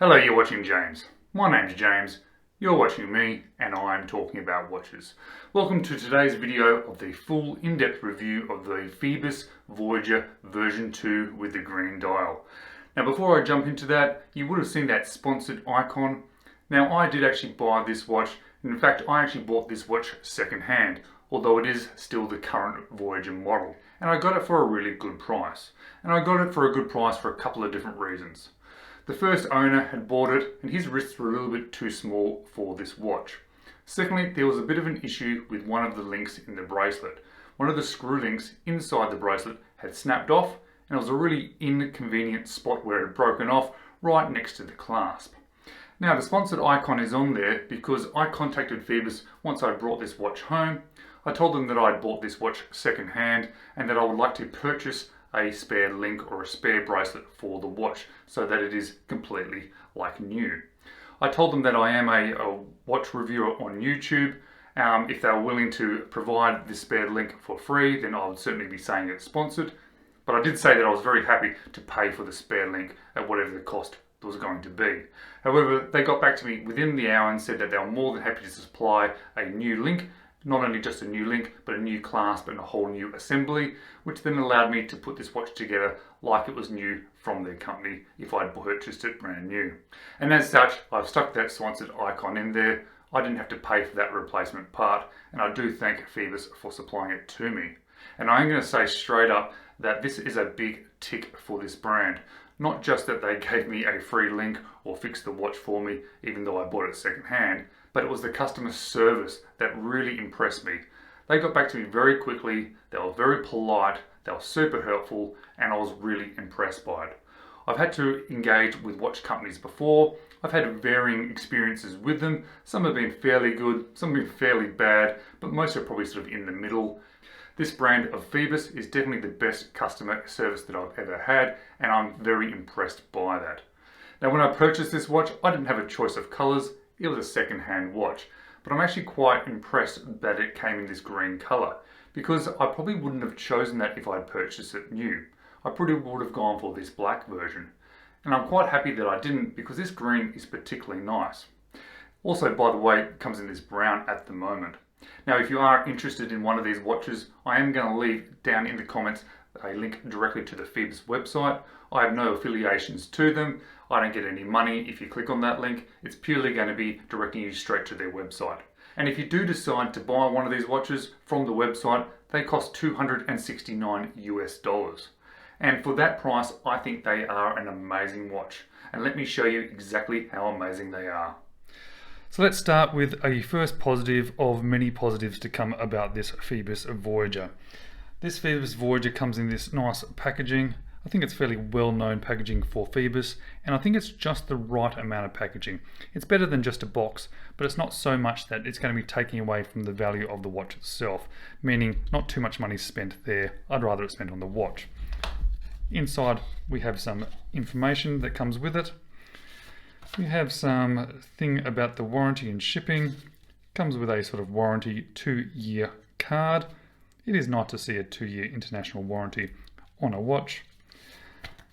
Hello, you're watching James. My name's James, you're watching me, and I'm talking about watches. Welcome to today's video of the full in-depth review of the Phoibos Voyager version 2 with the green dial. Now before I jump into that, you would have seen that sponsored icon. Now I did actually buy this watch. In fact, I actually bought this watch second-hand, although it is still the current Voyager model. And I got it for a really good price. And I got it for a good price for a couple of different reasons. The first owner had bought it and his wrists were a little bit too small for this watch. Secondly, there was a bit of an issue with one of the links in the bracelet. One of the screw links inside the bracelet had snapped off and it was a really inconvenient spot where it had broken off right next to the clasp. Now the sponsored icon is on there because I contacted Phoibos once I brought this watch home. I told them that I'd bought this watch second hand and that I would like to purchase a spare link or a spare bracelet for the watch so that it is completely like new. I told them that I am a watch reviewer on YouTube. If they were willing to provide this spare link for free, then I would certainly be saying it's sponsored. But I did say that I was very happy to pay for the spare link at whatever the cost was going to be. However, they got back to me within the hour and said that they were more than happy to supply a new link. Not only just a new link, but a new clasp and a whole new assembly, which then allowed me to put this watch together like it was new from their company if I'd purchased it brand new. And as such, I've stuck that sponsored icon in there. I didn't have to pay for that replacement part, and I do thank Phoibos for supplying it to me. And I'm going to say straight up that this is a big tick for this brand. Not just that they gave me a free link or fixed the watch for me, even though I bought it second hand, but it was the customer service that really impressed me. They got back to me very quickly, they were very polite, they were super helpful, and I was really impressed by it. I've had to engage with watch companies before. I've had varying experiences with them. Some have been fairly good, some have been fairly bad, but most are probably sort of in the middle. This brand of Phoibos is definitely the best customer service that I've ever had, and I'm very impressed by that. Now when I purchased this watch, I didn't have a choice of colours. It was a second-hand watch, but I'm actually quite impressed that it came in this green colour, because I probably wouldn't have chosen that if I'd purchased it new. I probably would have gone for this black version. And I'm quite happy that I didn't, because this green is particularly nice. Also, by the way, it comes in this brown at the moment. Now if you are interested in one of these watches, I am going to leave down in the comments a link directly to the Phoibos website. I have no affiliations to them. I don't get any money if you click on that link. It's purely going to be directing you straight to their website. And if you do decide to buy one of these watches from the website, they cost $269 US. And for that price, I think they are an amazing watch. And let me show you exactly how amazing they are. So let's start with a first positive of many positives to come about this Phoibos Voyager. This Phoibos Voyager comes in this nice packaging. I think it's fairly well-known packaging for Phoibos, and I think it's just the right amount of packaging. It's better than just a box, but it's not so much that it's going to be taking away from the value of the watch itself, meaning not too much money spent there. I'd rather it spent on the watch. Inside we have some information that comes with it. We have some thing about the warranty and shipping. Comes with a sort of warranty 2-year card. It is nice to see a 2-year international warranty on a watch.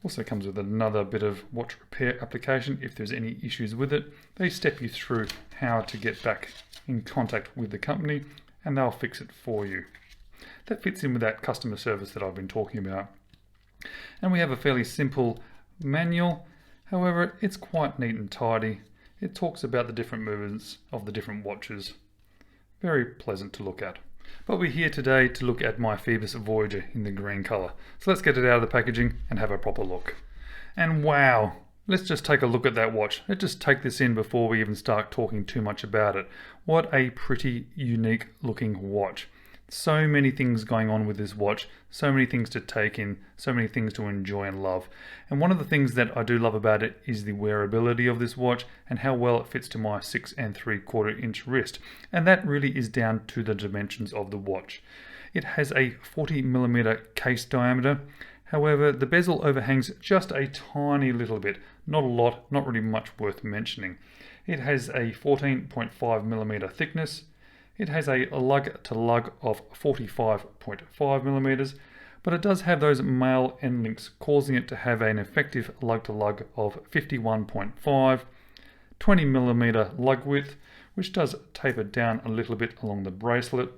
Also comes with another bit of watch repair application if there's any issues with it. They step you through how to get back in contact with the company and they'll fix it for you. That fits in with that customer service that I've been talking about. And we have a fairly simple manual. However, it's quite neat and tidy. It talks about the different movements of the different watches. Very pleasant to look at. But we're here today to look at my Phoibos Voyager in the green colour. So let's get it out of the packaging and have a proper look. And wow, let's just take a look at that watch. Let's just take this in before we even start talking too much about it. What a pretty unique looking watch. So many things going on with this watch, so many things to take in, so many things to enjoy and love. And one of the things that I do love about it is the wearability of this watch and how well it fits to my 6 3/4 inch wrist. And that really is down to the dimensions of the watch. It has a 40mm case diameter. However, the bezel overhangs just a tiny little bit, not a lot, not really much worth mentioning. It has a 14.5mm thickness. It has a lug to lug of 45.5mm, but it does have those male end links, causing it to have an effective lug-to-lug of 51.5, 20mm lug width, which does taper down a little bit along the bracelet,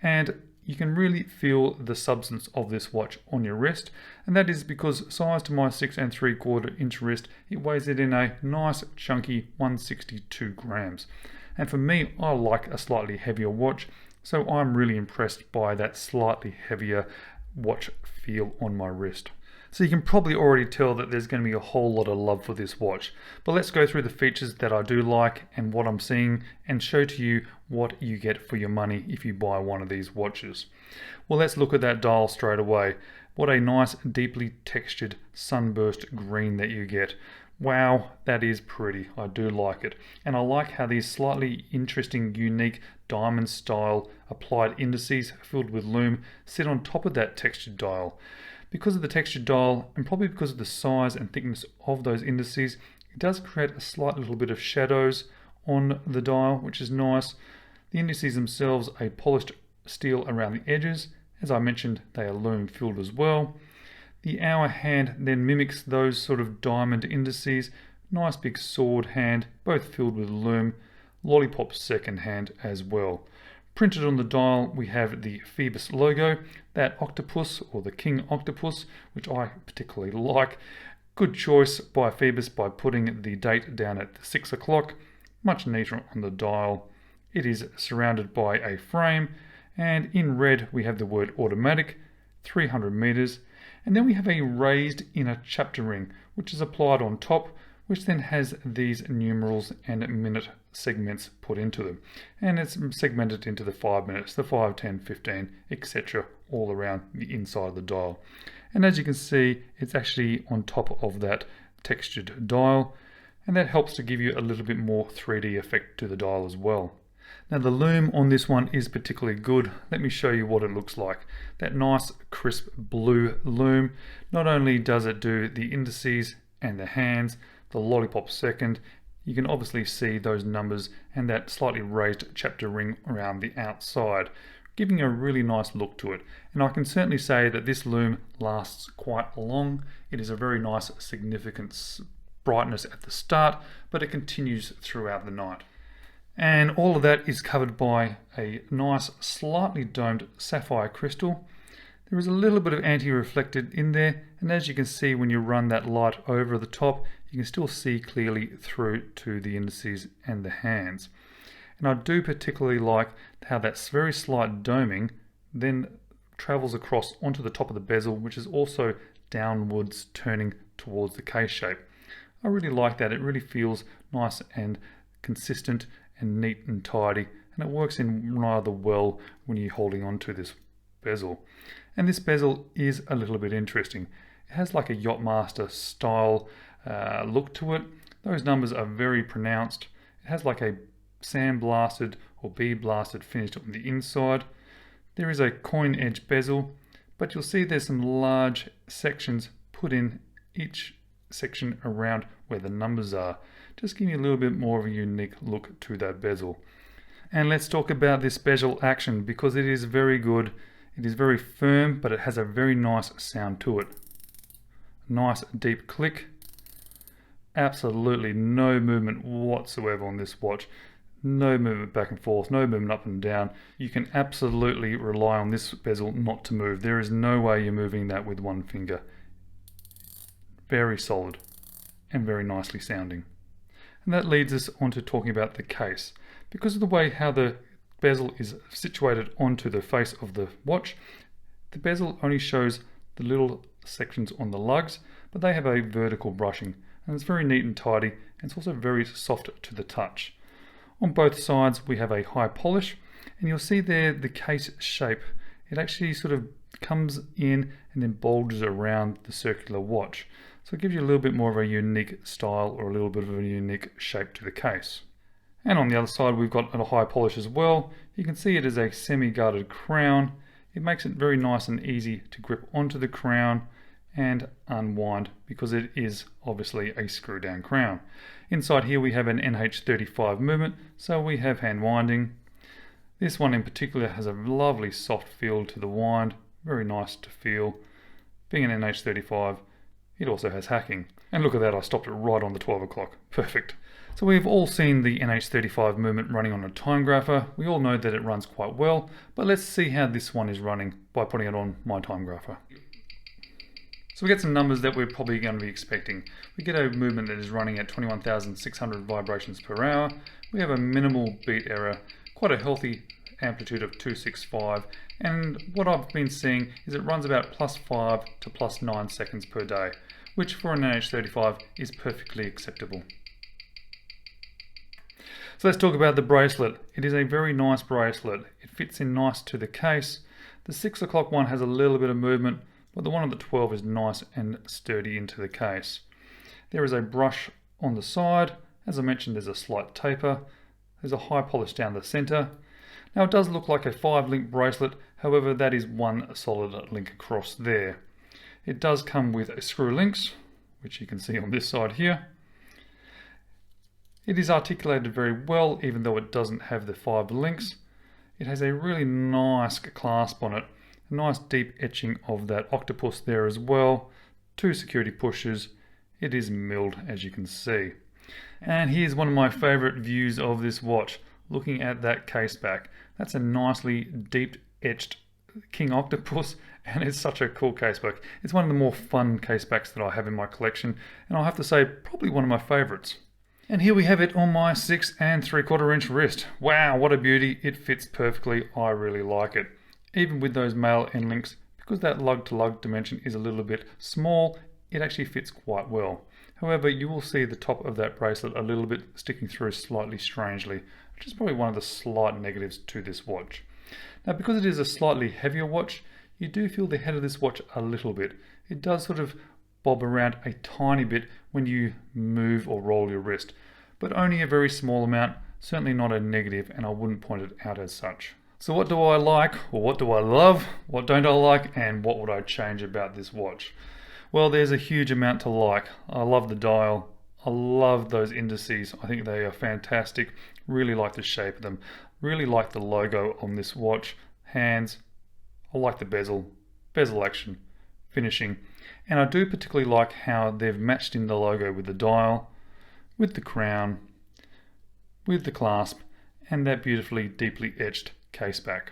and you can really feel the substance of this watch on your wrist, and that is because size to my 6 3/4 inch wrist, it weighs it in a nice chunky 162 grams. And for me, I like a slightly heavier watch, so I'm really impressed by that slightly heavier watch feel on my wrist. So you can probably already tell that there's going to be a whole lot of love for this watch. But let's go through the features that I do like and what I'm seeing, and show to you what you get for your money if you buy one of these watches. Well, let's look at that dial straight away. What a nice deeply textured sunburst green that you get. Wow, that is pretty. I do like it. And I like how these slightly interesting, unique diamond style applied indices filled with Loom sit on top of that textured dial. Because of the textured dial, and probably because of the size and thickness of those indices, it does create a slight little bit of shadows on the dial, which is nice. The indices themselves are polished steel around the edges. As I mentioned, they are Loom filled as well. The hour hand then mimics those sort of diamond indices. Nice big sword hand, both filled with Loom. Lollipop second hand as well. Printed on the dial, we have the Phoibos logo, that octopus, or the king octopus, which I particularly like. Good choice by Phoibos by putting the date down at 6 o'clock. Much neater on the dial. It is surrounded by a frame, and in red we have the word automatic, 300 meters, and then we have a raised inner chapter ring, which is applied on top, which then has these numerals and minute segments put into them. And it's segmented into the 5 minutes, the 5, 10, 15, etc. all around the inside of the dial. And as you can see, it's actually on top of that textured dial, and that helps to give you a little bit more 3D effect to the dial as well. Now the Loom on this one is particularly good. Let me show you what it looks like. That nice crisp blue Loom. Not only does it do the indices and the hands, the lollipop second, you can obviously see those numbers and that slightly raised chapter ring around the outside, giving a really nice look to it. And I can certainly say that this Loom lasts quite long. It is a very nice significant brightness at the start, but it continues throughout the night. And all of that is covered by a nice slightly domed sapphire crystal. There is a little bit of anti-reflected in there, and as you can see when you run that light over the top, you can still see clearly through to the indices and the hands. And I do particularly like how that very slight doming then travels across onto the top of the bezel, which is also downwards turning towards the case shape. I really like that. It really feels nice and consistent and neat and tidy, and it works in rather well when you're holding on to this bezel. And this bezel is a little bit interesting. It has like a Yachtmaster style look to it. Those numbers are very pronounced. It has like a sandblasted or bead blasted finish on the inside. There is a coin edge bezel, but you'll see there's some large sections put in each section around where the numbers are. Just giving you a little bit more of a unique look to that bezel. And let's talk about this bezel action, because it is very good. It is very firm, but it has a very nice sound to it. Nice deep click. Absolutely no movement whatsoever on this watch. No movement back and forth, no movement up and down. You can absolutely rely on this bezel not to move. There is no way you're moving that with one finger. Very solid and very nicely sounding. And that leads us on to talking about the case. Because of the way how the bezel is situated onto the face of the watch, the bezel only shows the little sections on the lugs, but they have a vertical brushing, and it's very neat and tidy, and it's also very soft to the touch. On both sides we have a high polish, and you'll see there the case shape. It actually sort of comes in and then bulges around the circular watch. So it gives you a little bit more of a unique style, or a little bit of a unique shape to the case. And on the other side we've got a high polish as well. You can see it is a semi-guarded crown. It makes it very nice and easy to grip onto the crown and unwind, because it is obviously a screw down crown. Inside here we have an NH35 movement, so we have hand winding. This one in particular has a lovely soft feel to the wind, very nice to feel. Being an NH35, it also has hacking. And look at that, I stopped it right on the 12 o'clock. Perfect. So we've all seen the NH35 movement running on a time grapher. We all know that it runs quite well, but let's see how this one is running by putting it on my time grapher. So we get some numbers that we're probably going to be expecting. We get a movement that is running at 21,600 vibrations per hour. We have a minimal beat error, quite a healthy amplitude of 265, and what I've been seeing is it runs about +5 to +9 seconds per day, which for an NH35 is perfectly acceptable. So let's talk about the bracelet. It is a very nice bracelet. It fits in nice to the case. The 6 o'clock one has a little bit of movement, but the one on the 12 is nice and sturdy into the case. There is a brush on the side. As I mentioned, there's a slight taper. There's a high polish down the center. Now it does look like a 5-link bracelet, however that is one solid link across there. It does come with screw links, which you can see on this side here. It is articulated very well, even though it doesn't have the 5 links. It has a really nice clasp on it, a nice deep etching of that octopus there as well. 2 security pushes. It is milled, as you can see. And here's one of my favorite views of this watch, looking at that case back. That's a nicely deep etched King Octopus, and it's such a cool case back. It's one of the more fun case backs that I have in my collection, and I'll have to say probably one of my favorites. And here we have it on my 6 3/4 inch wrist. Wow, what a beauty. It fits perfectly. I really like it. Even with those male end links, because that lug-to-lug dimension is a little bit small, it actually fits quite well. However, you will see the top of that bracelet a little bit sticking through slightly strangely, which is probably one of the slight negatives to this watch. Now, because it is a slightly heavier watch, you do feel the head of this watch a little bit. It does sort of bob around a tiny bit when you move or roll your wrist, but only a very small amount, certainly not a negative, and I wouldn't point it out as such. So what do I like, or what do I love, what don't I like, and what would I change about this watch? Well, there's a huge amount to like. I love the dial. I love those indices. I think they are fantastic. Really like the shape of them. Really like the logo on this watch. Hands. I like the bezel action, finishing. And I do particularly like how they've matched in the logo with the dial, with the crown, with the clasp, and that beautifully deeply etched case back.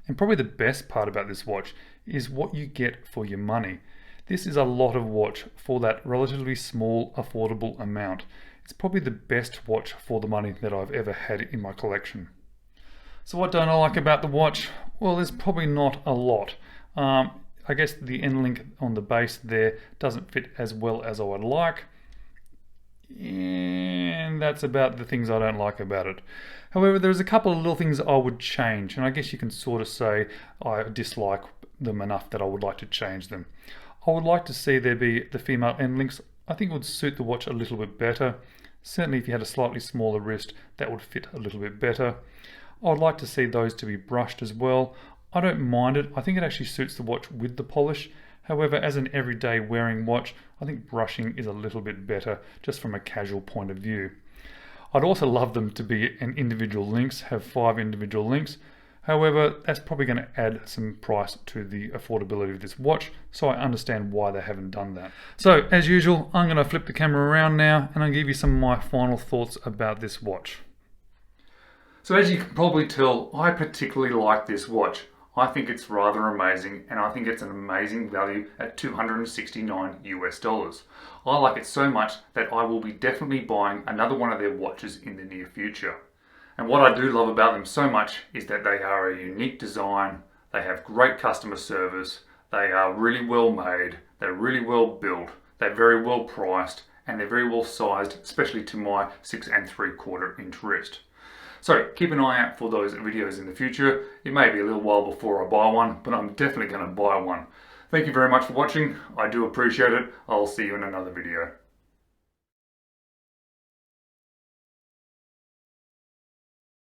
And probably the best part about this watch is what you get for your money. This is a lot of watch for that relatively small, affordable amount. It's probably the best watch for the money that I've ever had in my collection. So what don't I like about the watch? Well, there's probably not a lot. I guess the end link on the base there doesn't fit as well as I would like. And that's about the things I don't like about it. However, there's a couple of little things I would change, and I guess you can sort of say I dislike them enough that I would like to change them. I would like to see there be the female end links. I think it would suit the watch a little bit better. Certainly if you had a slightly smaller wrist, that would fit a little bit better. I would like to see those to be brushed as well. I don't mind it. I think it actually suits the watch with the polish. However, as an everyday wearing watch, I think brushing is a little bit better just from a casual point of view. I'd also love them to be an individual links, have 5 individual links. However, that's probably going to add some price to the affordability of this watch, so I understand why they haven't done that. So, as usual, I'm going to flip the camera around now and I'll give you some of my final thoughts about this watch. So as you can probably tell, I particularly like this watch. I think it's rather amazing, and I think it's an amazing value at $269 US. I like it so much that I will be definitely buying another one of their watches in the near future. And what I do love about them so much is that they are a unique design, they have great customer service, they are really well made, they're really well built, they're very well priced, and they're very well sized, especially to my 6 3/4 inch wrist. So keep an eye out for those videos in the future. It may be a little while before I buy one, but I'm definitely going to buy one. Thank you very much for watching. I do appreciate it. I'll see you in another video.